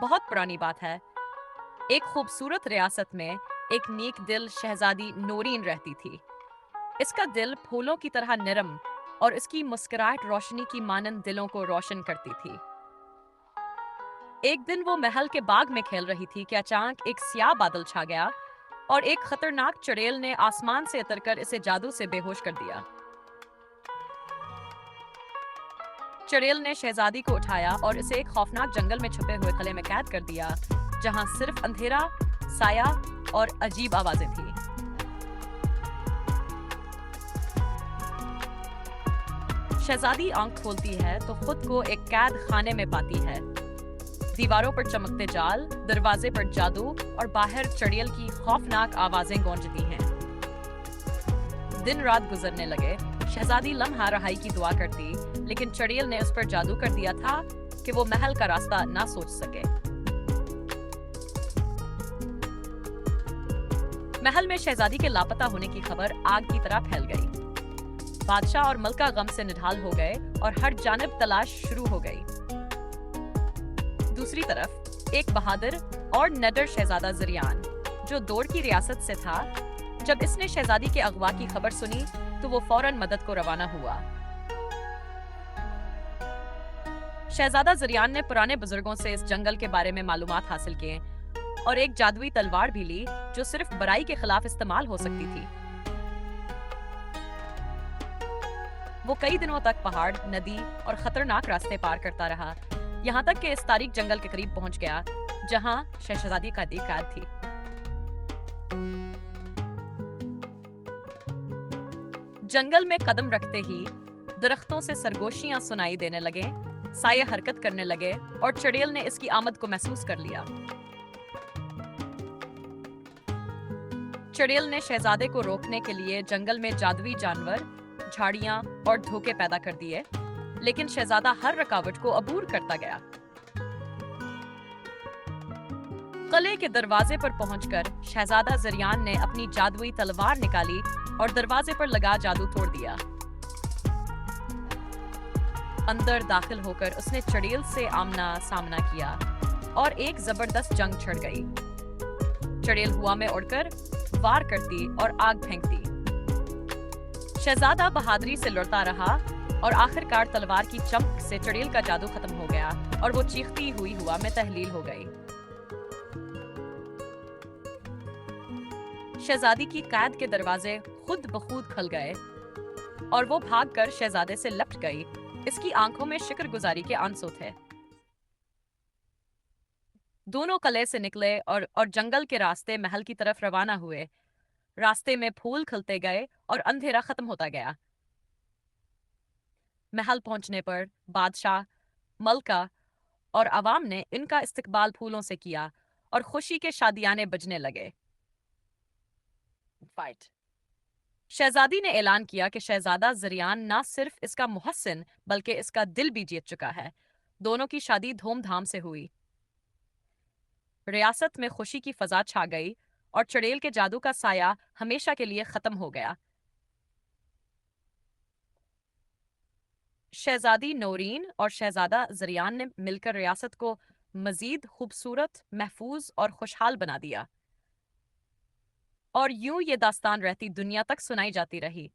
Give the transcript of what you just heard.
बहुत पुरानी बात है। एक खूबसूरत रियासत में एक नेक दिल शहजादी नूरीन रहती थी। इसका दिल फूलों की तरह नरम और इसकी मुस्कुराहट रोशनी की मानंद दिलों को रोशन करती थी। एक दिन वो महल के बाग में खेल रही थी कि अचानक एक स्याह बादल छा गया और एक खतरनाक चुड़ैल ने आसमान से उतरकर इसे जादू से बेहोश कर दिया। चुड़ैल ने शहजादी को उठाया और इसे एक खौफनाक जंगल में छुपे हुए किले में कैद कर दिया, जहां सिर्फ अंधेरा, साया और अजीब आवाजें थी। शहजादी आंख खोलती है तो खुद को एक कैद खाने में पाती है। दीवारों पर चमकते जाल, दरवाजे पर जादू और बाहर चुड़ैल की खौफनाक आवाजें गूंजती हैं। दिन रात गुजरने लगे। शहजादी लम्हा रहाई की दुआ करती, लेकिन चुड़ैल ने उस पर जादू कर दिया था कि वो महल का रास्ता ना सोच सके। महल में शहजादी के लापता होने की खबर आग की तरह फैल गई। बादशाह और मलका गम से निढाल हो गए और हर जानिब तलाश शुरू हो गई। दूसरी तरफ एक बहादुर और निडर शहजादा जरियान, जो दौड़ की रियासत से था, जब इसने शहजादी के अगवा की खबर सुनी तो वो फौरन मदद को रवाना हुआ। शहजादा जरियान ने पुराने बुजुर्गों से इस जंगल के बारे में मालूमात हासिल किए और एक जादुई तलवार भी ली जो सिर्फ बुराई के खिलाफ इस्तेमाल हो सकती थी। वो कई दिनों तक पहाड़, नदी और खतरनाक रास्ते पार करता रहा, यहाँ तक कि इस तारीख जंगल के करीब पहुंच गया जहां शहजादी का कैद थी। जंगल में कदम रखते ही दरख्तों से सरगोशियां सुनाई देने लगे, साये हरकत करने लगे और चुड़ैल ने इसकी आमद को महसूस कर लिया। चुड़ैल ने शहजादे को रोकने के लिए जंगल में जादुई जानवर, झाड़ियां और धोखे पैदा कर दिए, लेकिन शहजादा हर रुकावट को अबूर करता गया। किले के दरवाजे पर पहुंचकर शहजादा जरियान ने अपनी जादुई तलवार निकाली और दरवाजे पर लगा जादू तोड़ दिया। अंदर दाखिल होकर उसने चुड़ैल से आमना सामना किया और एक जबरदस्त जंग छिड़ गई। चुड़ैल हुआ में उड़कर वार करती और आग फेंकती। शहजादा बहादुरी से लड़ता रहा और आखिरकार तलवार की चमक से चुड़ैल का जादू खत्म हो गया और वो चीखती हुई हवा में तहलील हो गई। शहजादी की कैद के दरवाजे खुद ब खुद खुल गए और वो भागकर शहजादे से लपट गई। इसकी आंखों में शुक्रगुजारी के आंसू थे। दोनों किले से निकले और जंगल के रास्ते महल की तरफ रवाना हुए। रास्ते में फूल खिलते गए और अंधेरा खत्म होता गया। महल पहुंचने पर बादशाह, मलका और अवाम ने इनका इस्तकबाल फूलों से किया और खुशी के शादियाने बजने लगे। फाइट शहजादी ने ऐलान किया कि शहजादा जरियान ना सिर्फ इसका मुहस्सिन बल्कि इसका दिल भी जीत चुका है। दोनों की शादी धूमधाम से हुई। रियासत में खुशी की फजा छा गई और चुड़ैल के जादू का साया हमेशा के लिए खत्म हो गया। शहजादी नौरीन और शहजादा जरियान ने मिलकर रियासत को मजीद खूबसूरत, महफूज और खुशहाल बना दिया। और यूं ये दास्तान रहती दुनिया तक सुनाई जाती रही।